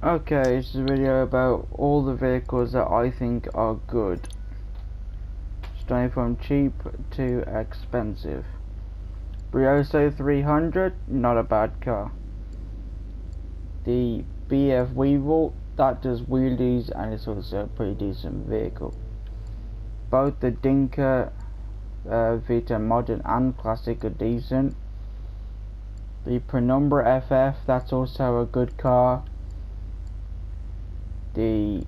Okay, this is a video about all the vehicles that I think are good. Starting from cheap to expensive. Brioso 300, not a bad car. The BF Weevil, that does wheelies and it's also a pretty decent vehicle. Both the Dinka Vita Modern and Classic are decent. The Penumbra FF, that's also a good car. The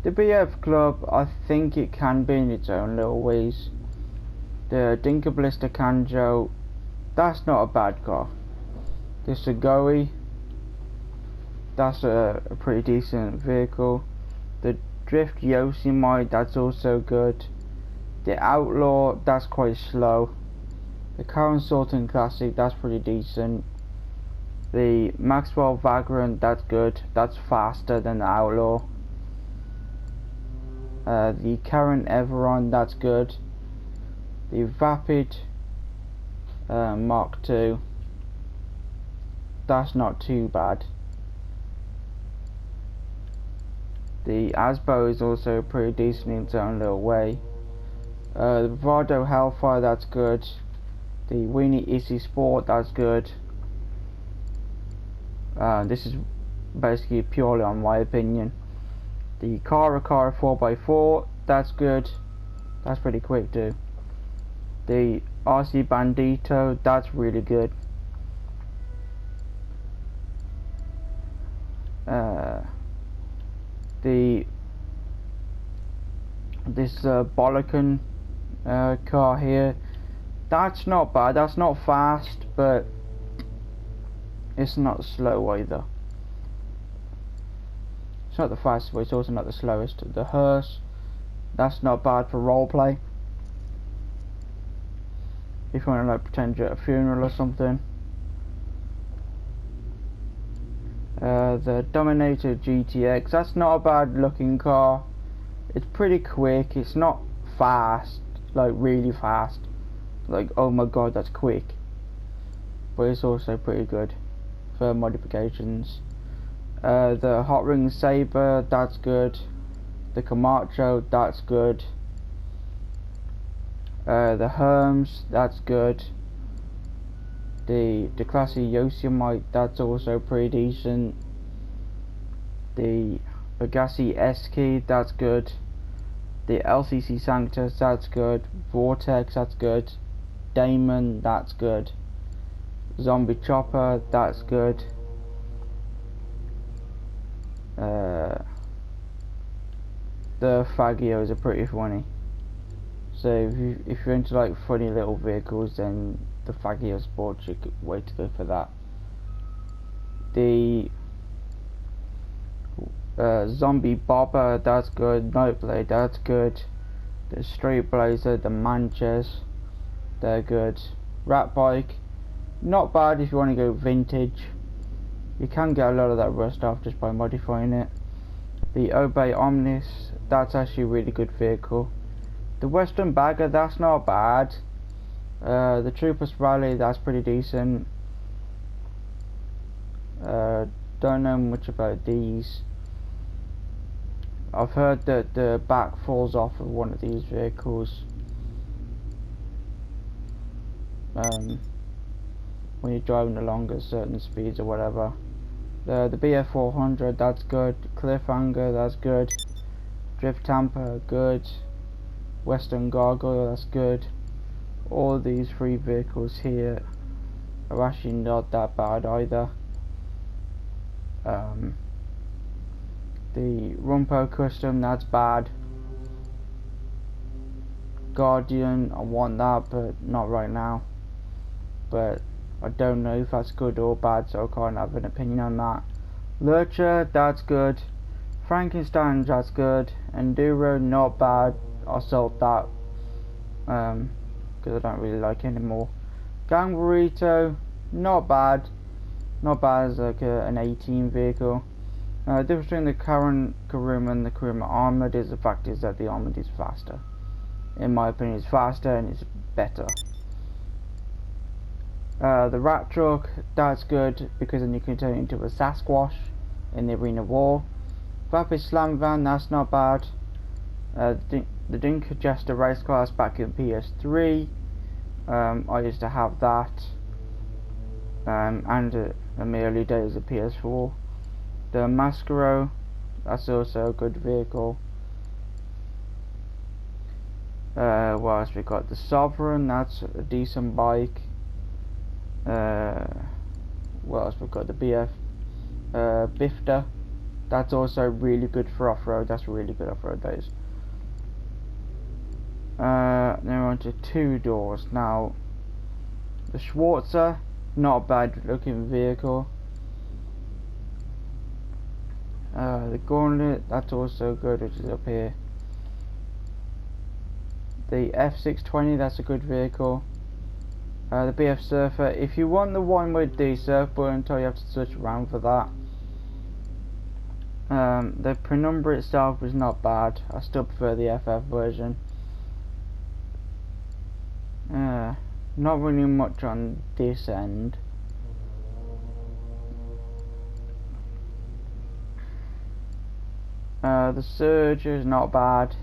BF Club, I think it can be in its own little ways. The Dinka Blister Kanjo, that's not a bad car. The Sugoi, that's a pretty decent vehicle. The Drift Yosemite, that's also good. The Outlaw, that's quite slow. The Karen Sultan Classic, that's pretty decent. The Maxwell Vagrant, that's good. That's faster than the Outlaw. The Karen Everon, that's good. The Vapid Mark II, that's not too bad. The Asbo is also pretty decent in its own little way. The Bravado Hellfire, that's good. The Weenie Easy Sport, that's good. This is basically purely on my opinion. The Cara 4x4, that's good. That's pretty quick too. The RC Bandito, that's really good. This Bolican car here, that's not bad. That's not fast, but it's not slow either. It's not the fastest, but it's also not the slowest. The hearse, that's not bad for roleplay. If you want to like pretend you're at a funeral or something. The Dominator GTX, that's not a bad looking car. It's pretty quick. It's not fast, like really fast. Like, oh my god, that's quick. But it's also pretty good for modifications. The Hot Ring Saber, that's good. The Camacho, that's good. The Herms, that's good. The classy Yosemite, that's also pretty decent. The Pegassi S-Key, that's good. The LCC Sanctus, that's good. Vortex, that's good. Damon, that's good. Zombie Chopper, that's good. The Fagios are pretty funny. So if you're into like funny little vehicles, then the Fagio Sports is a good way to go for that. The Zombie Bobber, that's good. Nightblade, that's good. The Street Blazer, the Manches, they're good. Rat Bike, not bad if you want to go vintage. You can get a lot of that rust off just by modifying it. The Obey Omnis, that's actually a really good vehicle. The Western Bagger, that's not bad. The Troopers Rally, that's pretty decent. Don't know much about these. I've heard that the back falls off of one of these vehicles when you're driving along at certain speeds or whatever. The BF 400, that's good. Cliffhanger, that's good. Drift Tamper, good. Western Gargoyle, that's good. All these three vehicles here are actually not that bad either. The Rumpo Custom, that's bad. Guardian, I want that, but not right now. But I don't know if that's good or bad, so I can't have an opinion on that. Lurcher, that's good. Frankenstein, that's good. Enduro, not bad. I'll sell that because I don't really like it anymore. Gang Burrito, not bad. Not bad as like an 18 vehicle. The difference between the current Kuruma and the Kuruma Armored is the fact is that the Armored is faster. In my opinion, it's faster and it's better. The Rat Truck, that's good because then you can turn it into a Sasquatch in the Arena War. Rapid Slam Van, that's not bad. The Dinka Jester race class back in PS3. I used to have that. And in the early days of PS4. The Mascaro, that's also a good vehicle. What else we got? The Sovereign, that's a decent bike. What else we got? The Bifta, that's also really good for off-road. That's really good off-road, that is. Then we're on to 2 doors now. The Schwarzer, not a bad looking vehicle. The Gauntlet, that's also good, which is up here. The F620, that's a good vehicle. The BF Surfer, if you want the one with the surf button, you have to switch around for that. The Penumbra itself is not bad. I still prefer the FF version. Not really much on this end. The Surge is not bad.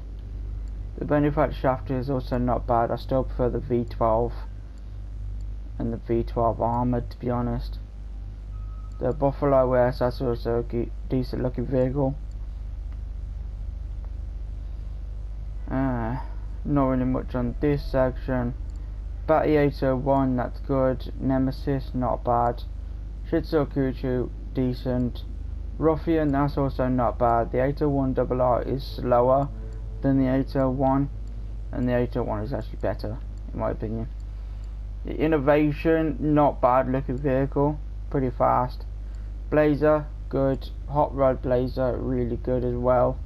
The Benefactor Shaft is also not bad. I still prefer the V12 and the V12 Armoured, to be honest. The Buffalo S, that's also a decent looking vehicle. Not really much on this section. Batty 801, that's good. Nemesis, not bad. Shitsukuchu, decent. Ruffian, that's also not bad. The 801RR is slower than the 801, and the 801 is actually better, in my opinion. The Innovation, not bad looking vehicle, pretty fast. Blazer, good. Hot Rod Blazer, really good as well.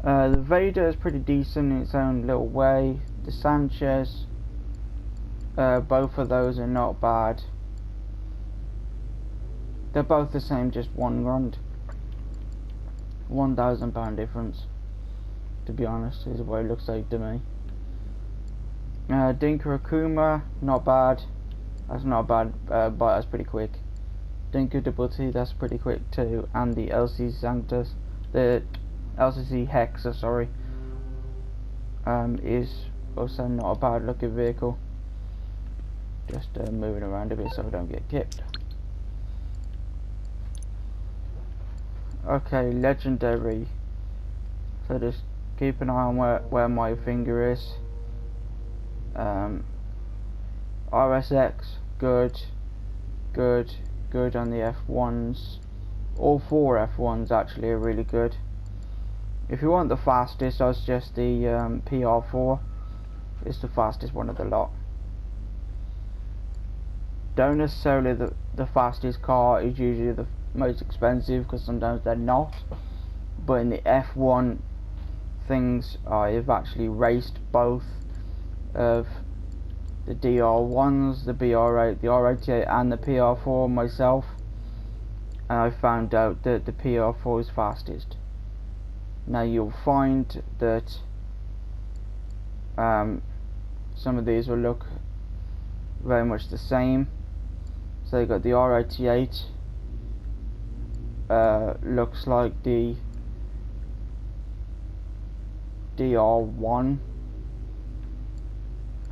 The Vader is pretty decent in its own little way. The Sanchez, both of those are not bad. They're both the same, just £1,000. £1,000 difference, to be honest, is what it looks like to me. Dinka Akuma, not bad. That's not bad, but that's pretty quick. Dinka Debuti, that's pretty quick too. And the LC Sanctus, the LCC Hexa, sorry, is also not a bad looking vehicle. Just moving around a bit so I don't get kicked. Okay, legendary. So just keep an eye on where my finger is. RSX, good on the F1s. All 4 F1s actually are really good. If you want the fastest, I suggest the PR4. It's the fastest one of the lot. Don't necessarily the fastest car is usually the most expensive, because sometimes they're not. But in the F1 things, I've actually raced both of the DR1s, the BR8, the R88 and the PR4 myself, and I found out that the PR4 is fastest. Now you'll find that some of these will look very much the same. So you got the R88, looks like the DR1,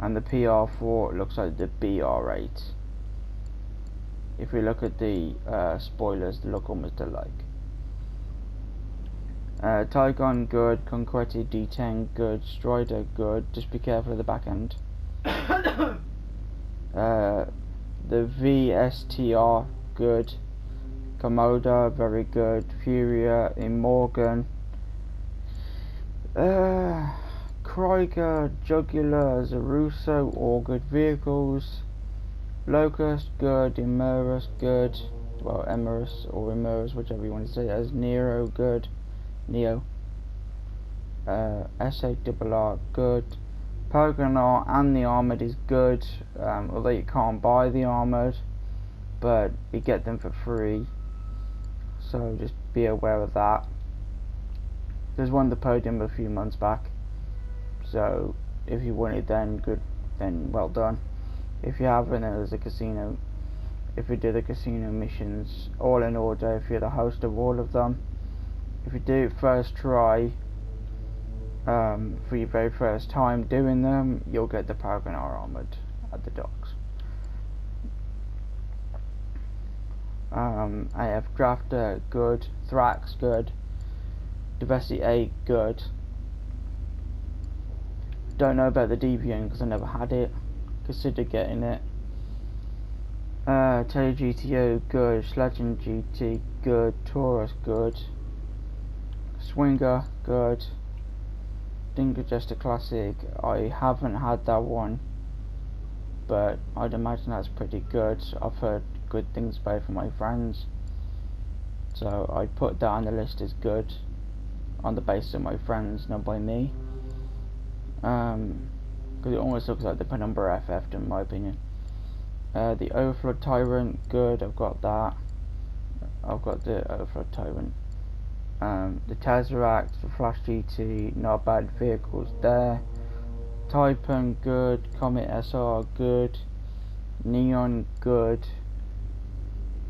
and the PR4 looks like the BR8. If we look at the spoilers, they look almost alike. Tygon, good. Conquetti D10, good. Strider, good. Just be careful of the back end. The VSTR, good. Komoda, very good. Furia, Immorgan. Krieger, Jugular, Zaruso, all good vehicles. Locust, good. Emerus, good. Well, Emerus or Emerus, whichever you want to say it as. Nero, good. Neo. S8RR, good. Pogonar and the Armoured is good, although you can't buy the Armoured, but you get them for free, so just be aware of that. There's one at the podium a few months back, so if you want it then, good, then well done. If you haven't, then there's a casino if you do the casino missions all in order, if you're the host of all of them. If you do it first try, for your very first time doing them, you'll get the Paragon R Armored at the docks. AF Drafter, good. Thrax, good. Diversity 8, good. Don't know about the Deviant because I never had it. Consider getting it. Tele GTO, good. Legend GT, good. Taurus, good. Swinger, good. Dingo Jester Classic, I haven't had that one, but I'd imagine that's pretty good. I've heard good things about it from my friends, so I'd put that on the list as good, on the basis of my friends, not by me. Because it almost looks like the Penumbra FF in my opinion. The Overflow Tyrant, good, I've got that. I've got the Overflow Tyrant. The Tesseract, the Flash GT, not bad vehicles there. Typhon, good. Comet SR, good. Neon, good.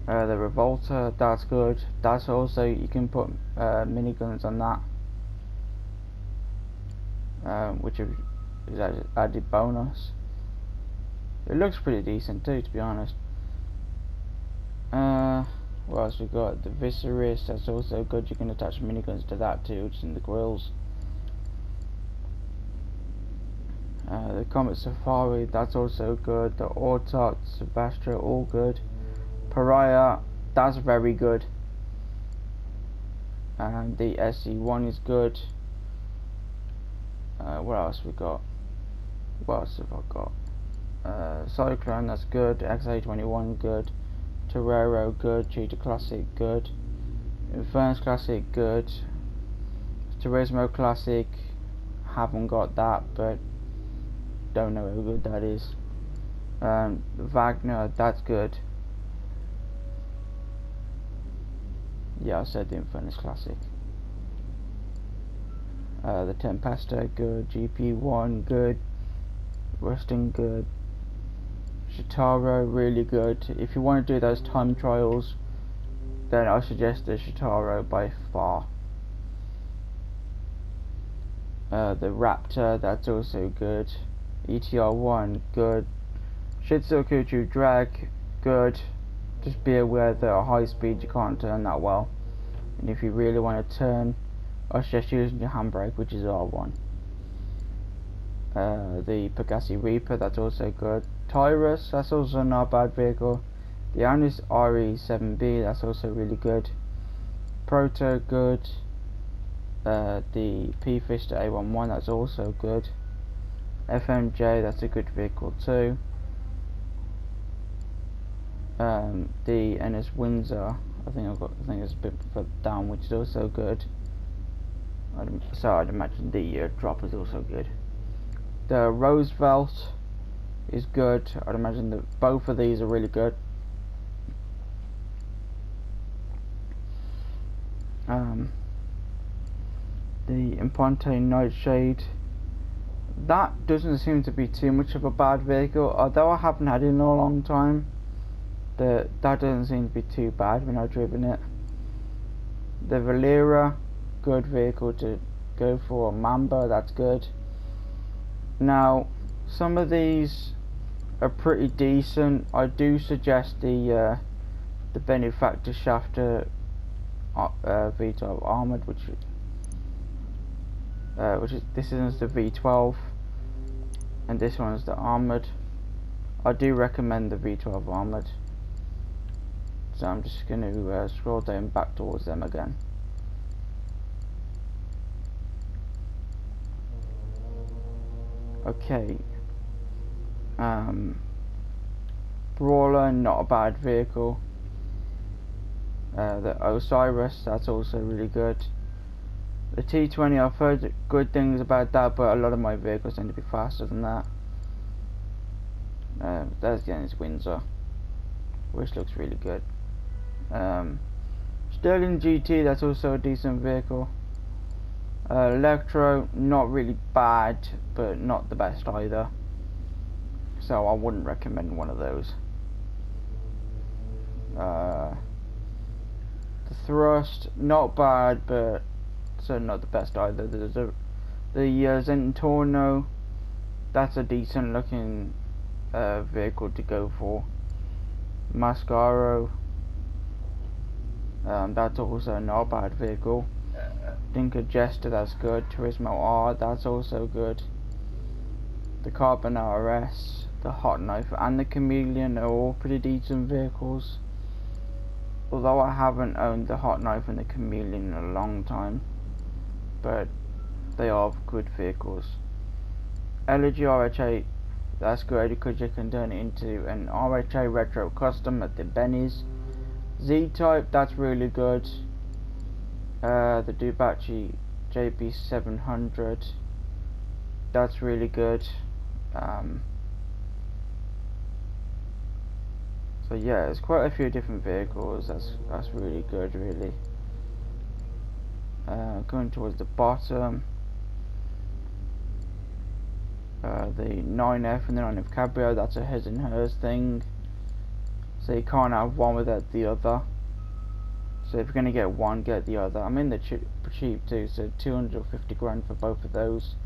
The Revolter, that's good. That's also, you can put miniguns on that, which is added bonus. It looks pretty decent too, to be honest. What else we got? The Viserys, that's also good. You can attach miniguns to that too, just in the grills. The Comet Safari, that's also good. The Autot, Sebastian, all good. Pariah, that's very good. And the SC1 is good. What else we got? What else have I got? Cyclone, that's good. XA21, good. Torero, good. Cheetah Classic, good. Infernus Classic, good. Turismo Classic, haven't got that, but don't know how good that is. Wagner, that's good. Yeah, I said the Infernus Classic. The Tempesta, good. GP1, good. Rusting, good. Shitaro, really good. If you want to do those time trials, then I suggest the Shitaro by far. The Raptor, that's also good. ETR1, good. Shitsukuchu Drag, good. Just be aware that at high speed you can't turn that well, and if you really want to turn, I suggest using your handbrake, which is R1. The Pegassi Reaper, that's also good. Tyrus, that's also not a bad vehicle. The Anis RE7B, that's also really good. Proto, good. The P-Fister A11, that's also good. FMJ, that's a good vehicle too. The NS Windsor, I think it's a bit further down, which is also good. I'd imagine the drop is also good. The Roosevelt is good. I'd imagine that both of these are really good. The Imponte Nightshade, that doesn't seem to be too much of a bad vehicle, although I haven't had it in a long time. That doesn't seem to be too bad when I've driven it. The Valera, good vehicle to go for. Mamba, that's good. Now, some of these are pretty decent. I do suggest the Benefactor Shafter V12 Armored, which is this is the V12, and this one is the Armored. I do recommend the V12 Armored. So I'm just going to scroll down back towards them again. Okay. Brawler, not a bad vehicle. The Osiris, that's also really good. The T20, I've heard good things about that, but a lot of my vehicles tend to be faster than that. There's the Ennis Windsor, which looks really good. Sterling GT, that's also a decent vehicle. Electro, not really bad, but not the best either, so I wouldn't recommend one of those. The thrust, not bad, but so not the best either. There's the Zentorno, that's a decent looking vehicle to go for. Mascaro, that's also not a bad vehicle. Dinka Jester, that's good. Turismo R, that's also good. The Carbon RS, the Hot Knife and the Chameleon are all pretty decent vehicles. Although I haven't owned the Hot Knife and the Chameleon in a long time, but they are good vehicles. Elegy RH8, that's good because you can turn it into an RH8 Retro Custom at the Benny's. Z-Type, that's really good. The Dubachi JB700, that's really good. So yeah, there's quite a few different vehicles. That's really good, really. Going towards the bottom, the 9F and the 9F Cabrio, that's a his and hers thing. So you can't have one without the other. So if you're gonna get one, get the other. I mean they're cheap too, so 250 grand for both of those.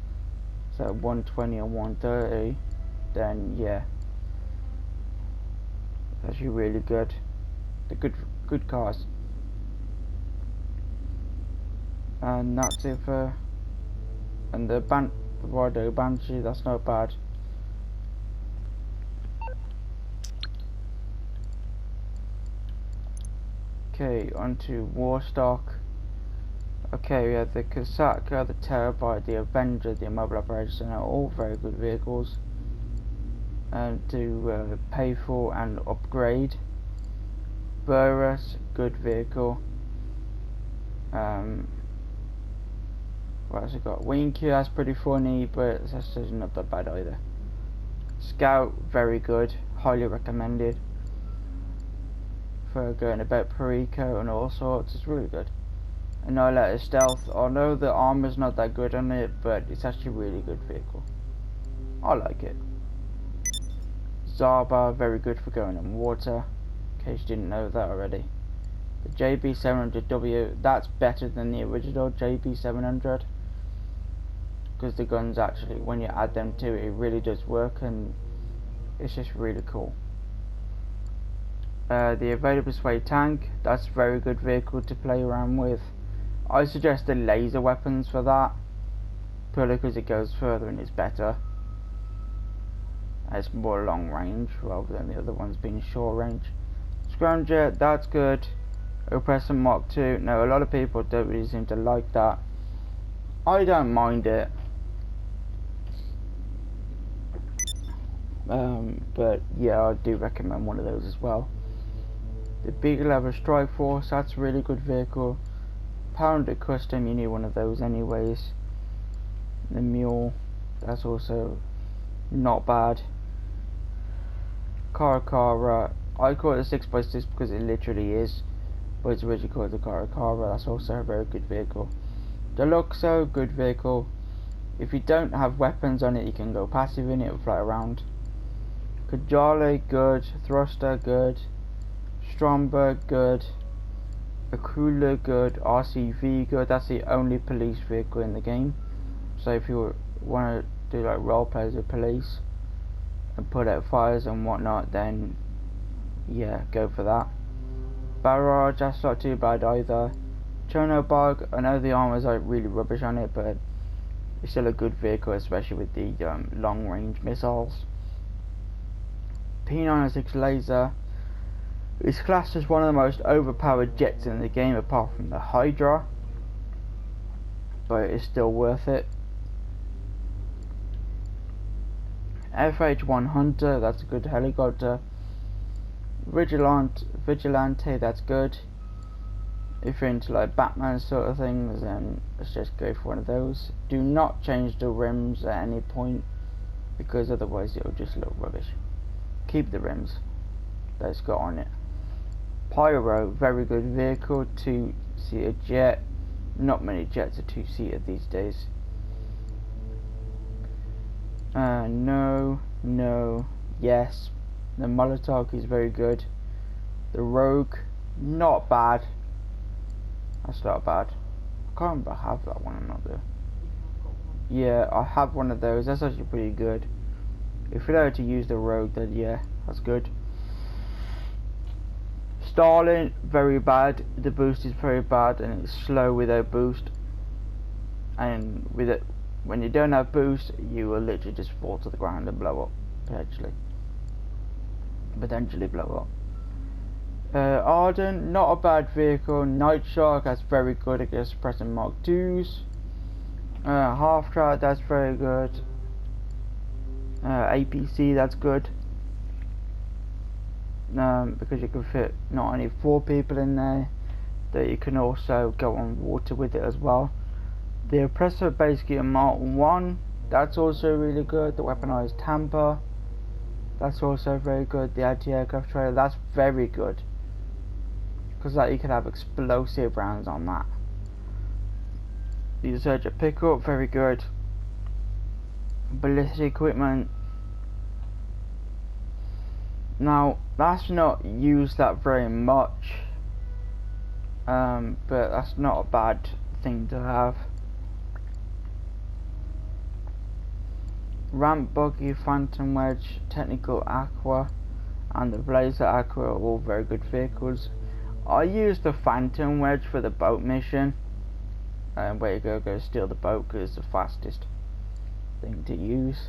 So 120 and 130, then yeah, that's actually really good. They're good cars. And that's it for. And the Vardo Banshee, that's not bad. Okay, onto Warstock. Okay, we have the Kasaka, the Terabyte, the Avenger, the Mobile Operations Center, all very good vehicles. And to pay for and upgrade. Burrus, good vehicle. What else we got? Wing Q, that's pretty funny, but that's just not that bad either. Scout, very good, highly recommended for going about Perico and all sorts. It's really good. Annihilator Stealth, although the armor's not that good on it, but it's actually a really good vehicle. I like it. Zaba, very good for going on water, in case you didn't know that already. The JB700W, that's better than the original JB700, because the guns actually, when you add them to it, it really does work, and it's just really cool. The Available Sway Tank, that's a very good vehicle to play around with. I suggest the laser weapons for that, purely because it goes further and it's better. It's more long range rather than the other ones being short range. Scramjet, that's good. Oppressor Mark II, no, a lot of people don't really seem to like that. I don't mind it. But yeah, I do recommend one of those as well. The Big Lever Strike Force, that's a really good vehicle. Pounder Custom, you need one of those anyways. The Mule, that's also not bad. Caracara, I call it a 6x6 because it literally is, but it's originally called the Caracara. That's also a very good vehicle. Deluxo, good vehicle. If you don't have weapons on it, you can go passive in it, it'll fly around. Kajale, good. Thruster, good. Stromberg, good. Akula, good. RCV, good. That's the only police vehicle in the game. So if you want to do like role plays with police and put out fires and whatnot, then yeah, go for that. Barrage, that's not too bad either. Chernobog, I know the armor's like really rubbish on it, but it's still a good vehicle, especially with the long range missiles. P906 Laser is classed as one of the most overpowered jets in the game apart from the Hydra, but it's still worth it. FH1 Hunter, that's a good helicopter. Vigilante, that's good. If you're into like Batman sort of things, then let's just go for one of those. Do not change the rims at any point, because otherwise it'll just look rubbish. Keep the rims that it's got on it. Pyro, very good vehicle, 2-seater jet. Not many jets are 2-seater these days. No, yes. The Molotov is very good. The Rogue, not bad. That's not bad. I can't remember I have that one or not though. Yeah, I have one of those. That's actually pretty good. If you know how to use the Rogue, then yeah, that's good. Starling, very bad. The boost is very bad, and it's slow without boost. And with it, when you don't have boost, you will literally just fall to the ground and blow up. Potentially blow up. Arden, not a bad vehicle. Night Shark, that's very good against suppressing Mark 2s. Half Track, that's very good. APC, that's good. Because you can fit not only 4 people in there, that you can also go on water with it as well. The Oppressor, basically a Mark 1, that's also really good. The Weaponized Tamper, that's also very good. The Anti-Aircraft Trailer, that's very good. Because you can have explosive rounds on that. The Insurgent Pickup, very good. Ballistic Equipment. Now, that's not used that very much. But that's not a bad thing to have. Ramp Buggy, Phantom Wedge, Technical Aqua, and the Blazer Aqua are all very good vehicles. I use the Phantom Wedge for the boat mission, where you go steal the boat, because it's the fastest thing to use.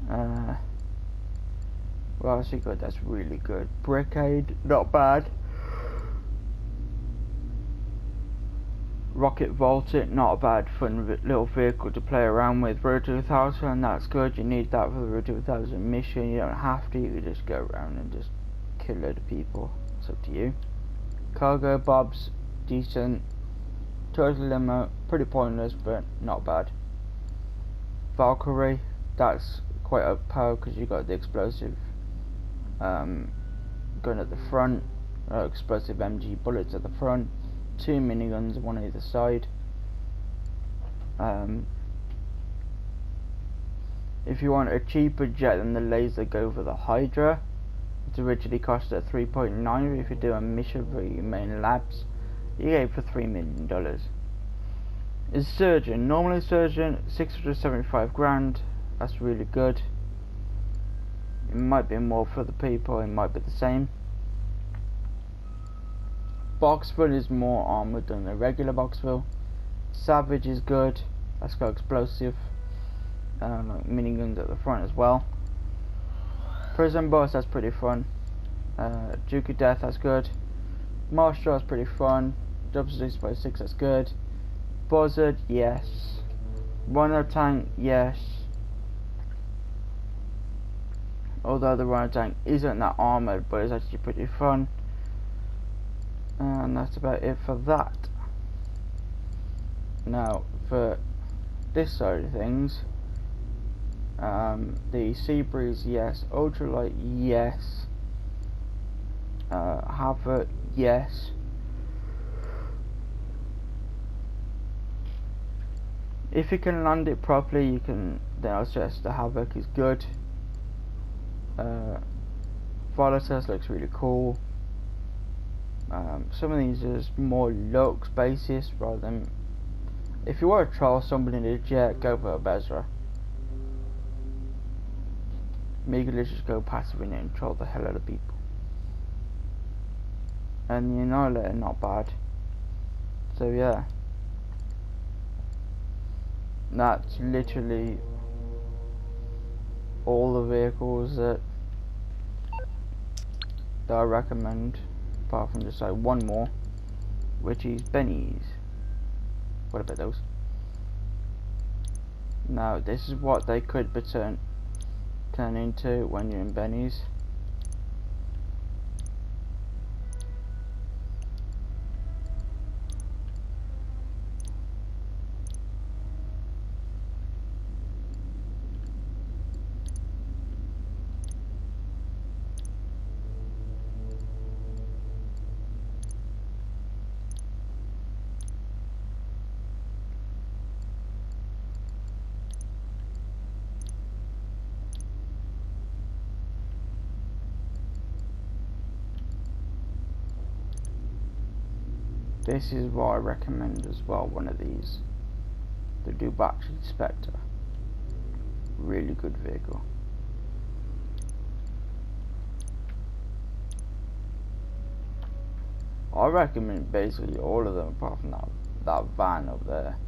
Well, actually good, that's really good. Brickade, not bad. Rocket Voltic, not a bad fun little vehicle to play around with. Road 2000, that's good. You need that for the Road 2000 mission. You don't have to, you can just go around and just kill a load of people. It's up to you. Cargo Bobs, decent. Total Limo, pretty pointless, but not bad. Valkyrie, that's quite a power because you got the explosive gun at the front, explosive MG bullets at the front, 2 miniguns, one on either side. If you want a cheaper jet than the laser, go for the Hydra. It's originally cost at 3.9. If you do a mission for your main labs, you get it for $3 million. Is Surgeon, normally Surgeon 675 grand. That's really good. It might be more for the people, it might be the same. Boxville is more armoured than the regular Boxville. Savage is good, that's got explosive like miniguns at the front as well. Prison Boss, that's pretty fun. Duke of Death, that's good. Marshall, that's pretty fun. Double 6x6, that's good. Buzzard, yes. Rhino Tank, yes. Although the Rhino Tank isn't that armoured, but it's actually pretty fun. And that's about it for that. Now, for this side of things, the Seabreeze, yes. Ultralight, yes. Havoc, yes. If you can land it properly, you can. Then I'll suggest the Havoc is good. Volatus looks really cool. Some of these are just more looks basis rather than. If you want to troll somebody in a jet, go for a Bezra. Maybe let's just go passive in it and troll the hell out of people. And the Annihilator, not bad. So yeah. That's literally all the vehicles that I recommend, apart from just like one more, which is Benny's. What about those? Now this is what they could turn into when you're in Benny's. This is what I recommend as well, one of these. The Ducati Spectre. Really good vehicle. I recommend basically all of them apart from that van up there,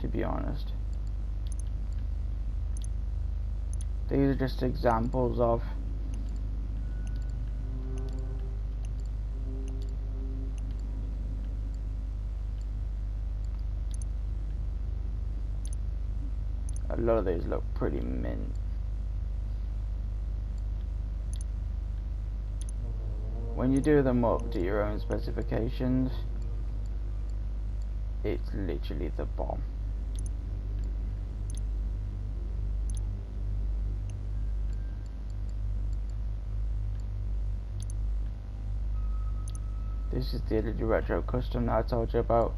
to be honest. These are just examples of a lot of these look pretty mint. When you do them up to your own specifications, it's literally the bomb. This is the Energy Retro Custom that I told you about.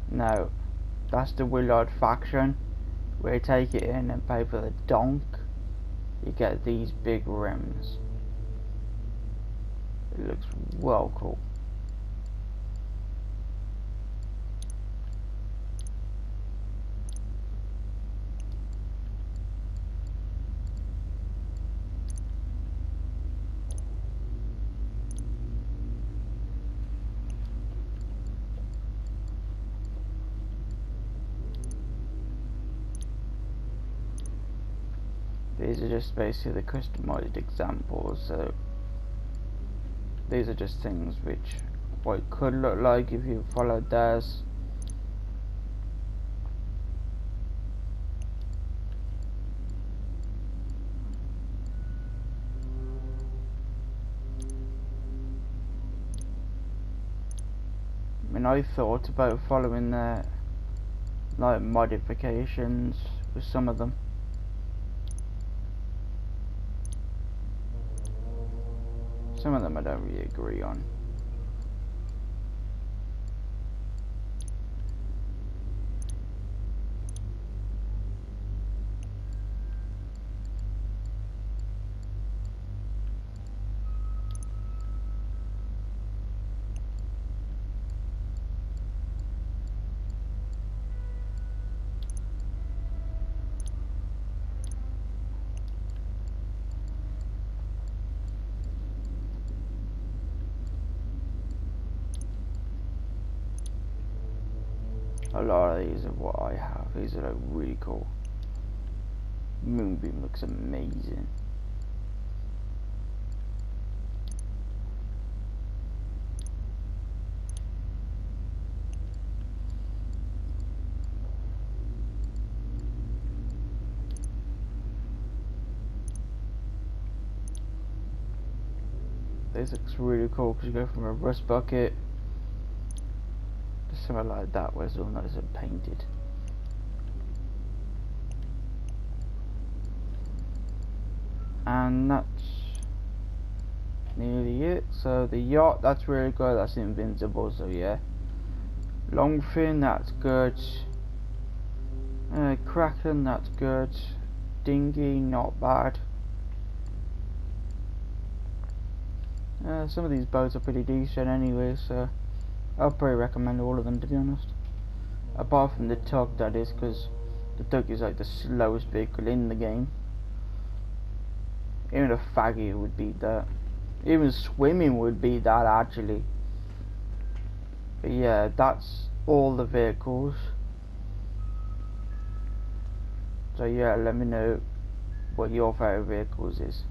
Now, that's the Willard faction, where you take it in and pay for the donk. You get these big rims. It looks well cool. These are just basically the customized examples, so these are just things which what it could look like if you followed theirs. I mean, I thought about following their like modifications with some of them. Some of them I don't really agree on. A lot of these are what I have. These are like really cool. Moonbeam looks amazing. This looks really cool because you go from a rust bucket to something like that where it's all nice and painted. And that's nearly it. So the yacht, that's really good. That's invincible, so yeah. Longfin, that's good. Kraken, that's good. Dinghy, not bad. Some of these boats are pretty decent anyway, so I'll probably recommend all of them, to be honest. Apart from the tug, that is, because the tug is like the slowest vehicle in the game. Even a faggy would beat that. Even swimming would beat that, actually. But yeah, that's all the vehicles. So yeah, let me know what your favourite vehicles is.